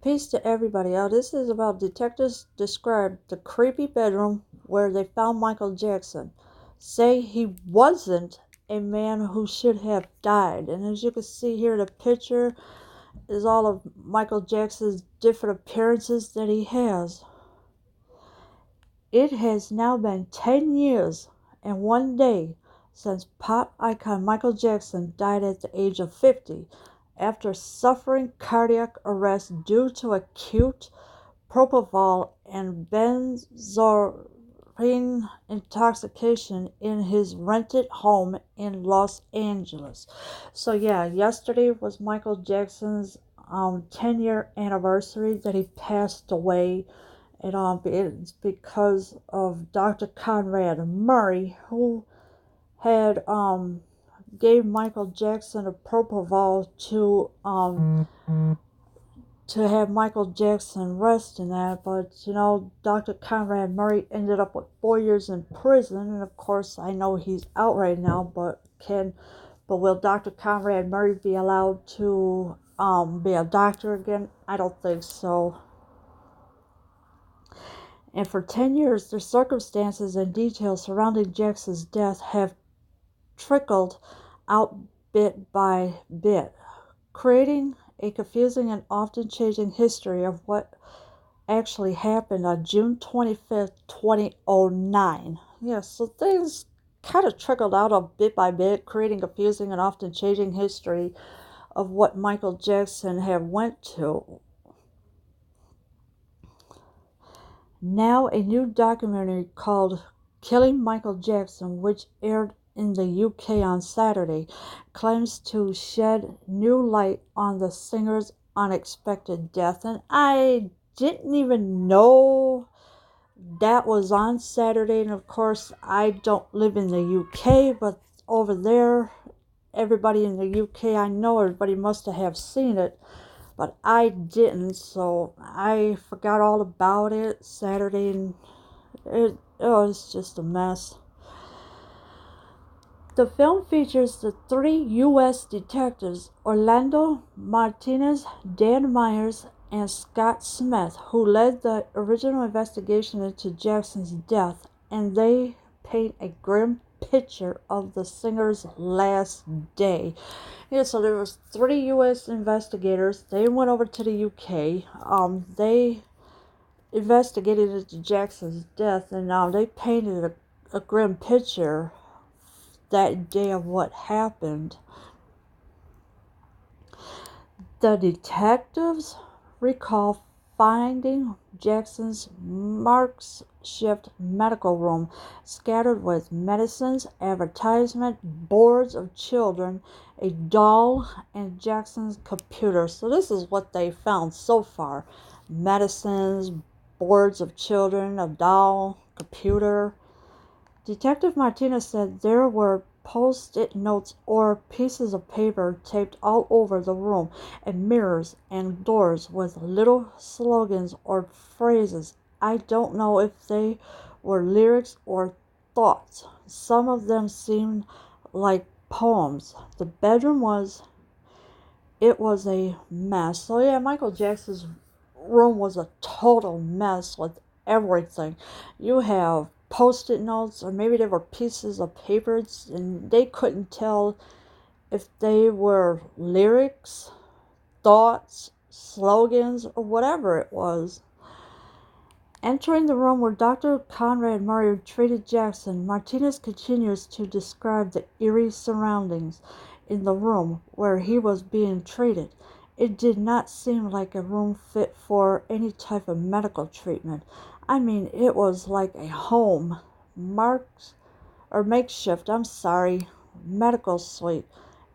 Peace to everybody. This is about detectives describe the creepy bedroom where they found Michael Jackson. Say he wasn't a man who should have died. And as you can see here, the picture is all of Michael Jackson's different appearances that he has. It has now been 10 years and 1 day since pop icon Michael Jackson died at the age of 50 after suffering cardiac arrest due to acute propofol and benzocaine intoxication in his rented home in Los Angeles. So yeah, yesterday was Michael Jackson's 10-year anniversary that he passed away. And it's because of Dr. Conrad Murray, who had gave Michael Jackson a propofol to have Michael Jackson rest in that. But Dr. Conrad Murray ended up with 4 years in prison, and of course I know he's out right now. But will Dr. Conrad Murray be allowed to be a doctor again? I don't think so. And for 10 years, the circumstances and details surrounding Jackson's death have trickled out bit by bit, creating a confusing and often changing history of what actually happened on June 25th, 2009. Yeah, so things kind of trickled out a bit by bit, creating confusing and often changing history of what Michael Jackson had went to. Now a new documentary called Killing Michael Jackson, which aired in the UK on Saturday, claims to shed new light on the singer's unexpected death. And I didn't even know that was on Saturday. And of course, I don't live in the UK, but over there, everybody in the UK, I know everybody must have seen it. But I didn't, so I forgot all about it Saturday, and it's just a mess. The film features the three U.S. detectives, Orlando Martinez, Dan Myers, and Scott Smith, who led the original investigation into Jackson's death, and they paint a grim picture of the singer's last day. Yeah, so there was three U.S. investigators. They went over to the U.K. They investigated into Jackson's death, and they painted a grim picture that day of what happened. The detectives recall finding Jackson's makeshift medical room scattered with medicines, advertisement, boards of children, a doll, and Jackson's computer. So this is what they found so far. Medicines, boards of children, a doll, computer. Detective Martinez said there were post-it notes or pieces of paper taped all over the room, and mirrors and doors with little slogans or phrases. I don't know if they were lyrics or thoughts. Some of them seemed like poems. The bedroom it was a mess. So yeah, Michael Jackson's room was a total mess with everything. You have post-it notes, or maybe they were pieces of papers, and they couldn't tell if they were lyrics, thoughts, slogans, or whatever it was. Entering the room where Dr. Conrad Murray treated Jackson, Martinez continues to describe the eerie surroundings in the room where he was being treated. It did not seem like a room fit for any type of medical treatment. I mean, it was like a home, makeshift, medical suite.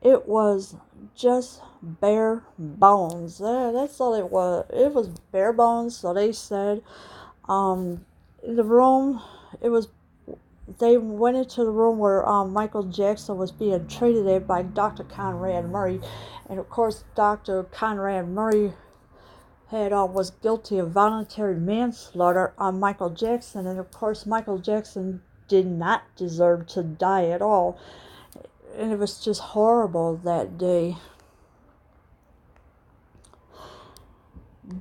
It was just bare bones. That's all it was. It was bare bones, so they said. In the room, it was. They went into the room where Michael Jackson was being treated at by Dr. Conrad Murray, and of course, Dr. Conrad Murray was guilty of voluntary manslaughter on Michael Jackson, and of course, Michael Jackson did not deserve to die at all, and it was just horrible that day.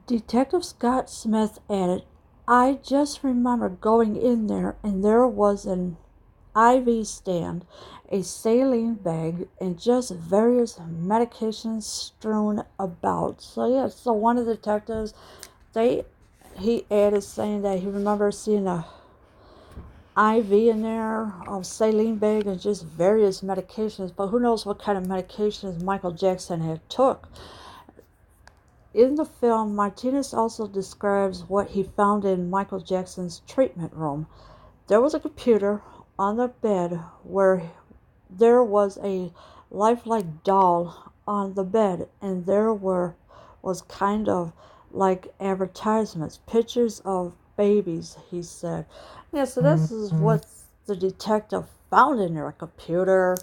Detective Scott Smith added, I just remember going in there and there was an IV stand, a saline bag, and just various medications strewn about. So yeah, so one of the detectives, he added saying that he remembers seeing a IV in there, saline bag, and just various medications. But who knows what kind of medications Michael Jackson had took. In the film, Martinez also describes what he found in Michael Jackson's treatment room. There was a computer on the bed where there was a lifelike doll on the bed, and there was kind of like advertisements, pictures of babies, he said. Yeah, so this is what the detective found in there, a computer,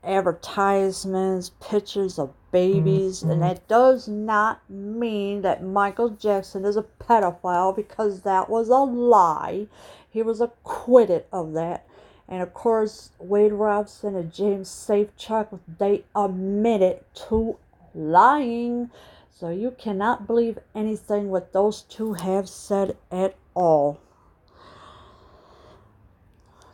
advertisements, pictures of babies, and that does not mean that Michael Jackson is a pedophile, because that was a lie. He was acquitted of that. And of course, Wade Robson and James Safechuck, they admitted to lying. So you cannot believe anything what those two have said at all.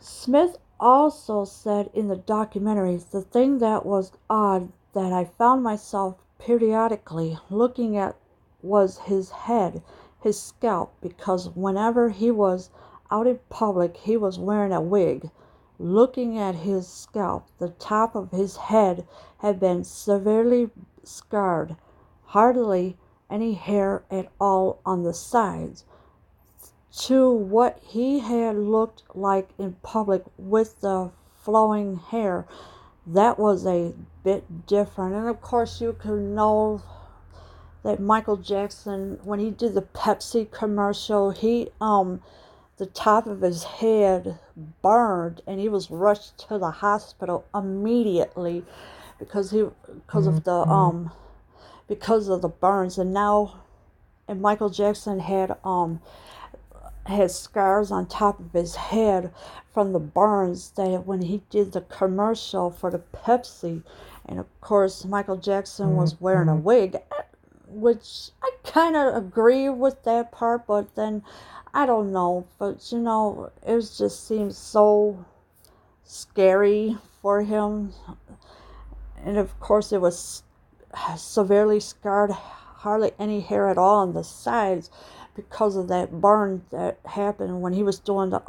Smith also said in the documentary, the thing that was odd that I found myself periodically looking at was his head, his scalp, because whenever he was out in public, he was wearing a wig. Looking at his scalp, the top of his head had been severely scarred, hardly any hair at all on the sides, to what he had looked like in public with the flowing hair. That was a bit different. And of course, you can know that Michael Jackson, when he did the Pepsi commercial, the top of his head burned, and he was rushed to the hospital immediately because because of the burns. And Michael Jackson had scars on top of his head from the burns that when he did the commercial for the Pepsi. And of course, Michael Jackson was wearing a wig, which I kind of agree with that part, but then I don't know. But it just seems so scary for him. And of course, it was severely scarred, hardly any hair at all on the sides, because of that burn that happened when he was doing the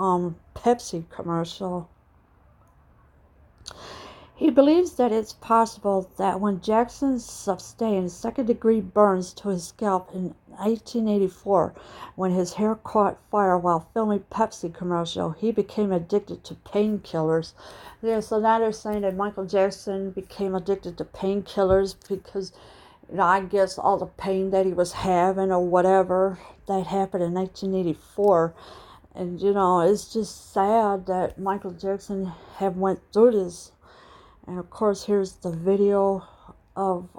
Pepsi commercial. He believes that it's possible that when Jackson sustained second-degree burns to his scalp in 1984, when his hair caught fire while filming Pepsi commercial, he became addicted to painkillers. Yeah, so now they're saying that Michael Jackson became addicted to painkillers because, I guess all the pain that he was having or whatever that happened in 1984. And, it's just sad that Michael Jackson have went through this. And of course, here's the video of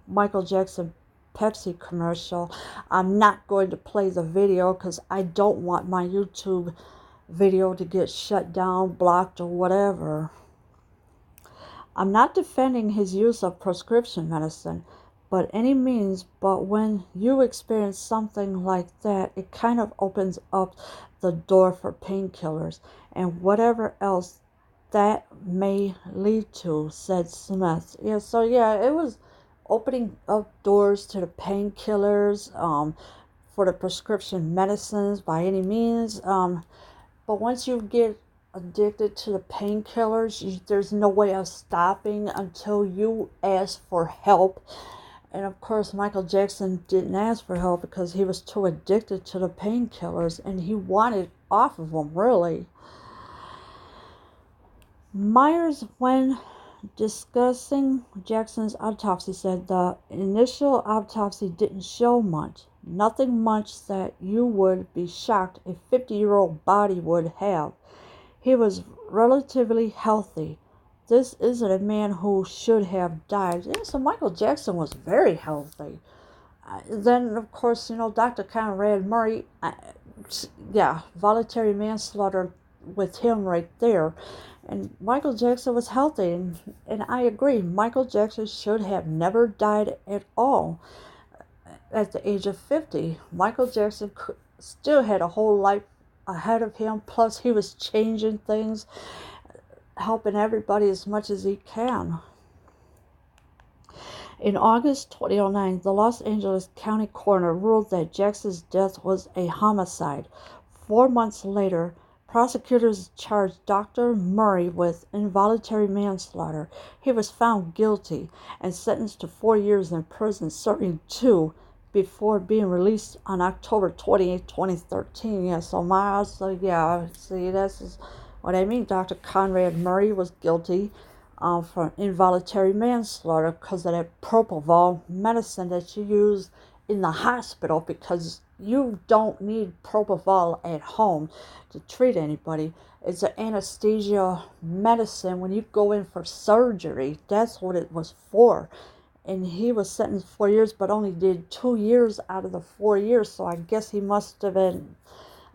Michael Jackson Pepsi commercial. I'm not going to play the video because I don't want my YouTube video to get shut down, blocked, or whatever. I'm not defending his use of prescription medicine by any means, but when you experience something like that, it kind of opens up the door for painkillers and whatever else that may lead to, said Smith. Yeah, so yeah, it was opening up doors to the painkillers, for the prescription medicines by any means. But once you get addicted to the painkillers, there's no way of stopping until you ask for help. And of course, Michael Jackson didn't ask for help because he was too addicted to the painkillers and he wanted off of them, really. Myers, when discussing Jackson's autopsy, said the initial autopsy didn't show much. Nothing much that you would be shocked a 50-year-old body would have. He was relatively healthy. This isn't a man who should have died. Yeah, so Michael Jackson was very healthy. Then, of course, Dr. Conrad Murray, voluntary manslaughter with him right there. And Michael Jackson was healthy, and I agree. Michael Jackson should have never died at all. at the age of 50. Michael Jackson still had a whole life ahead of him, plus he was changing things, helping everybody as much as he can. In August 2009, the Los Angeles County coroner ruled that Jackson's death was a homicide. 4 months later, prosecutors charged Dr. Murray with involuntary manslaughter. He was found guilty and sentenced to 4 years in prison, serving 2 before being released on October 28, 2013. Yeah, see, that's what I mean. Dr. Conrad Murray was guilty for involuntary manslaughter because of that propofol medicine that you use in the hospital, because you don't need propofol at home to treat anybody. It's an anesthesia medicine when you go in for surgery. That's what it was for. And he was sentenced 4 years, but only did 2 years out of the 4 years. So I guess he must have been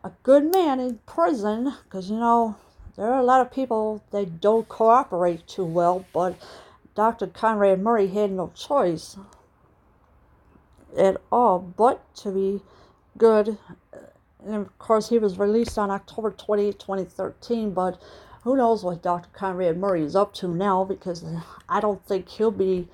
a good man in prison, because, there are a lot of people that don't cooperate too well, but Dr. Conrad Murray had no choice at all but to be good. And of course, he was released on October 28, 2013, but who knows what Dr. Conrad Murray is up to now, because I don't think he'll be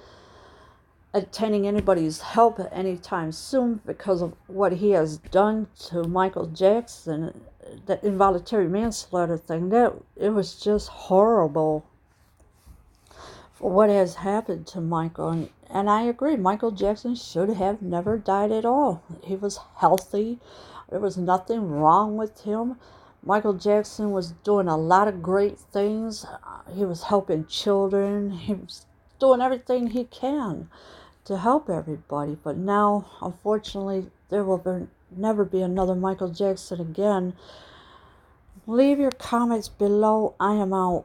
attending anybody's help anytime soon because of what he has done to Michael Jackson. That involuntary manslaughter thing, that it was just horrible for what has happened to Michael. And I agree, Michael Jackson should have never died at all. He was healthy. There was nothing wrong with him. Michael Jackson was doing a lot of great things. He was helping children. He was doing everything he can to help everybody. But now, unfortunately, there will never be another Michael Jackson again. Leave your comments below. I am out.